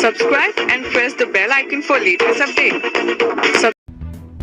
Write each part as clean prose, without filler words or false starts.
Subscribe and press the bell icon for latest update.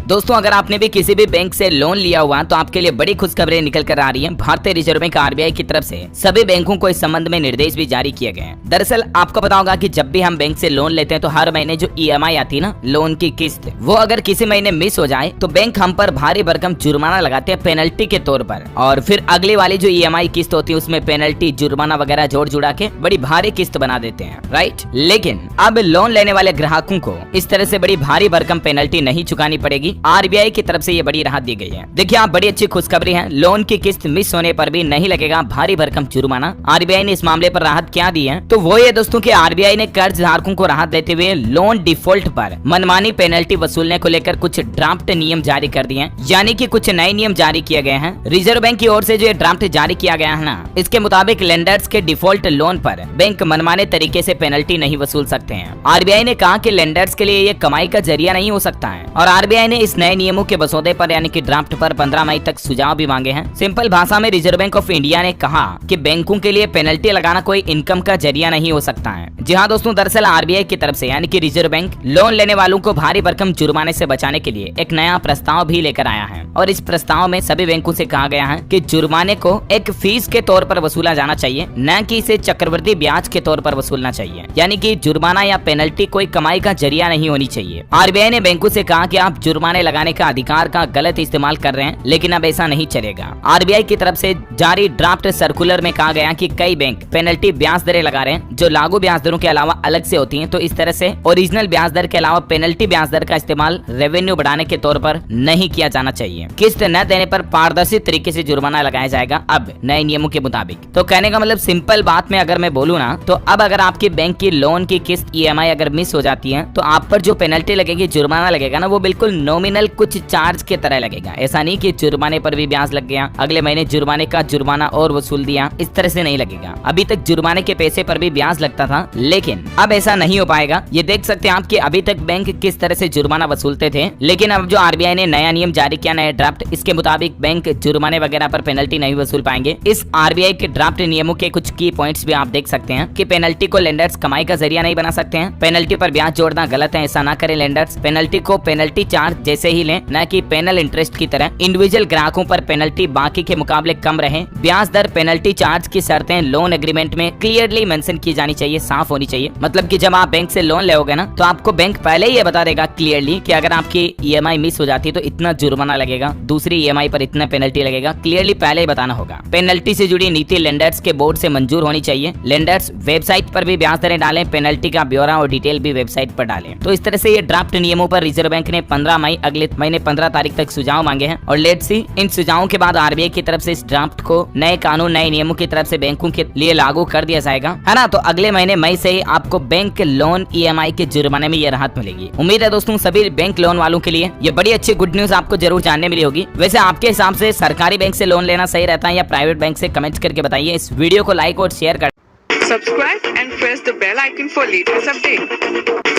दोस्तों, अगर आपने भी किसी भी बैंक से लोन लिया हुआ तो आपके लिए बड़ी खुशखबरें निकल कर आ रही हैं। भारतीय रिजर्व बैंक आरबीआई की तरफ से सभी बैंकों को इस संबंध में निर्देश भी जारी किए गए हैं। दरअसल आपको पता होगा कि जब भी हम बैंक से लोन लेते हैं तो हर महीने जो ईएमआई आती है ना, लोन की किस्त, वो अगर किसी महीने मिस हो जाए तो बैंक हम पर भारी भरकम जुर्माना लगाते हैं पेनल्टी के तौर पर, और फिर अगली वाली जो ईएमआई किस्त होती है उसमें पेनल्टी, जुर्माना वगैरह जोड़ जुड़ा के बड़ी भारी किस्त बना देते हैं, राइट। लेकिन अब लोन लेने वाले ग्राहकों को इस तरह से बड़ी भारी भरकम पेनल्टी नहीं चुकानी पड़ेगी। आरबीआई की तरफ से ये बड़ी राहत दी गई है। देखिए, आप बड़ी अच्छी खुशखबरी है, लोन की किस्त मिस होने पर भी नहीं लगेगा भारी भरकम जुर्माना। आरबीआई ने इस मामले पर राहत क्या दी है, तो वो ये दोस्तों कि आरबीआई ने कर्ज धारकों को राहत देते हुए लोन डिफॉल्ट पर मनमानी पेनल्टी वसूलने को लेकर कुछ ड्राफ्ट नियम जारी कर दिए हैं, यानी कि कुछ नए नियम जारी किए गए हैं। रिजर्व बैंक की ओर से जो ड्राफ्ट जारी किया गया है ना, इसके मुताबिक लेंडर्स के डिफॉल्ट लोन पर बैंक मनमाने तरीके से पेनल्टी नहीं वसूल सकते हैं। आरबीआई ने कहा कि लेंडर्स के लिए ये कमाई का जरिया नहीं हो सकता है, और आरबीआई ने इस नए नियमों के मसौदे पर यानी कि ड्राफ्ट पर 15 मई तक सुझाव भी मांगे हैं। सिंपल भाषा में रिजर्व बैंक ऑफ इंडिया ने कहा कि बैंकों के लिए पेनल्टी लगाना कोई इनकम का जरिया नहीं हो सकता है। जी हाँ दोस्तों, दरअसल आरबीआई की तरफ से यानी कि रिजर्व बैंक लोन लेने वालों को भारी भरकम जुर्माने से बचाने के लिए एक नया प्रस्ताव भी लेकर आया है, और इस प्रस्ताव में सभी बैंकों से कहा गया है कि जुर्माने को एक फीस के तौर पर वसूला जाना चाहिए, न कि इसे चक्रवृद्धि ब्याज के तौर पर वसूलना चाहिए। यानी कि जुर्माना या पेनल्टी कोई कमाई का जरिया नहीं होनी चाहिए। आरबीआई ने बैंकों से कहा कि आप जुर्माने लगाने का अधिकार का गलत इस्तेमाल कर रहे हैं, लेकिन अब ऐसा नहीं चलेगा। आरबीआई की तरफ से जारी ड्राफ्ट सर्कुलर में कहा गया कि कई बैंक पेनल्टी ब्याज दरें लगा रहे हैं जो लागू ब्याज दरों के अलावा अलग से होती हैं, तो इस तरह से ओरिजिनल ब्याज दर के अलावा पेनल्टी ब्याज दर का इस्तेमाल रेवेन्यू बढ़ाने के तौर पर नहीं किया जाना चाहिए। किस्त न देने पर पारदर्शी तरीके से जुर्माना लगाया जाएगा अब नए नियमों के मुताबिक। तो कहने का मतलब सिंपल बात में अगर मैं बोलूँ ना, तो अब अगर आपकी बैंक की लोन की किस्त ईएमआई अगर मिस हो जाती है तो आप पर जो पेनल्टी लगेगी, जुर्माना लगेगा ना, वो बिल्कुल नॉमिनल कुछ चार्ज की तरह लगेगा। ऐसा नहीं कि जुर्माने पर भी ब्याज लग गया, अगले महीने जुर्माने का जुर्माना और वसूल दिया, इस तरह से नहीं लगेगा। अभी तक जुर्माने के पैसे पर भी ब्याज लगता था, लेकिन अब ऐसा नहीं हो पाएगा। ये देख सकते हैं आप कि अभी तक बैंक किस तरह से जुर्माना वसूलते थे, लेकिन अब जो आरबीआई ने नया नियम जारी किया, नया ड्राफ्ट, इसके मुताबिक बैंक जुर्माने वगैरह पर पेनल्टी नहीं वसूल पाएंगे। इस आरबीआई के ड्राफ्ट नियमों के कुछ की पॉइंट्स भी आप देख सकते हैं कि पेनल्टी को लेंडर्स कमाई का जरिया नहीं बना सकते हैं, पेनल्टी पर ब्याज जोड़ना गलत है, ऐसा ना करें लेंडर्स। पेनल्टी को पेनल्टी चार्ज जैसे ही लें, न कि पेनल इंटरेस्ट की तरह। इंडिविजुअल ग्राहकों पर पेनल्टी बाकी के मुकाबले कम रहे। ब्याज दर, पेनल्टी चार्ज की शर्तें लोन एग्रीमेंट में क्लियरली मेंशन की जानी चाहिए, साफ होनी चाहिए। मतलब कि जब आप बैंक से लोन लेोगे ना, तो आपको बैंक पहले ही ये बता देगा क्लियरली कि अगर आपकी ईएमआई मिस हो जाती है तो इतना जुर्माना लगेगा, दूसरी ईएमआई पर इतना पेनल्टी लगेगा, क्लियरली पहले ही बताना होगा। पेनल्टी से जुड़ी नीति लेंडर्स के बोर्ड से मंजूर होनी चाहिए। लेंडर्स वेबसाइट पर भी ब्याज दरें डालें, पेनल्टी का ब्यौरा और डिटेल भी वेबसाइट पर डालें। तो इस तरह से ये ड्राफ्ट नियमों पर रिजर्व बैंक ने 15 मई अगले महीने 15 तारीख तक सुझाव मांगे हैं, और लेट्स सी इन सुझावों के बाद आरबीआई की तरफ से इस ड्राफ्ट को नए कानून, नए नियमों की तरफ से बैंकों के लिए लागू कर दिया जाएगा, है ना। तो अगले महीने मई से ही आपको बैंक लोन ईएमआई के जुर्माने में ये राहत मिलेगी। उम्मीद है दोस्तों सभी बैंक लोन वालों के लिए ये बड़ी अच्छी गुड न्यूज आपको जरूर जानने मिली होगी। वैसे आपके हिसाब से सरकारी बैंक से लोन लेना सही रहता है या प्राइवेट बैंक से, कमेंट करके बताइए। इस वीडियो को लाइक और शेयर कर Subscribe and press the bell icon for latest update.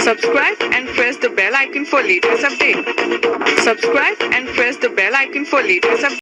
Subscribe and press the bell icon for latest update. Subscribe and press the bell icon for latest update.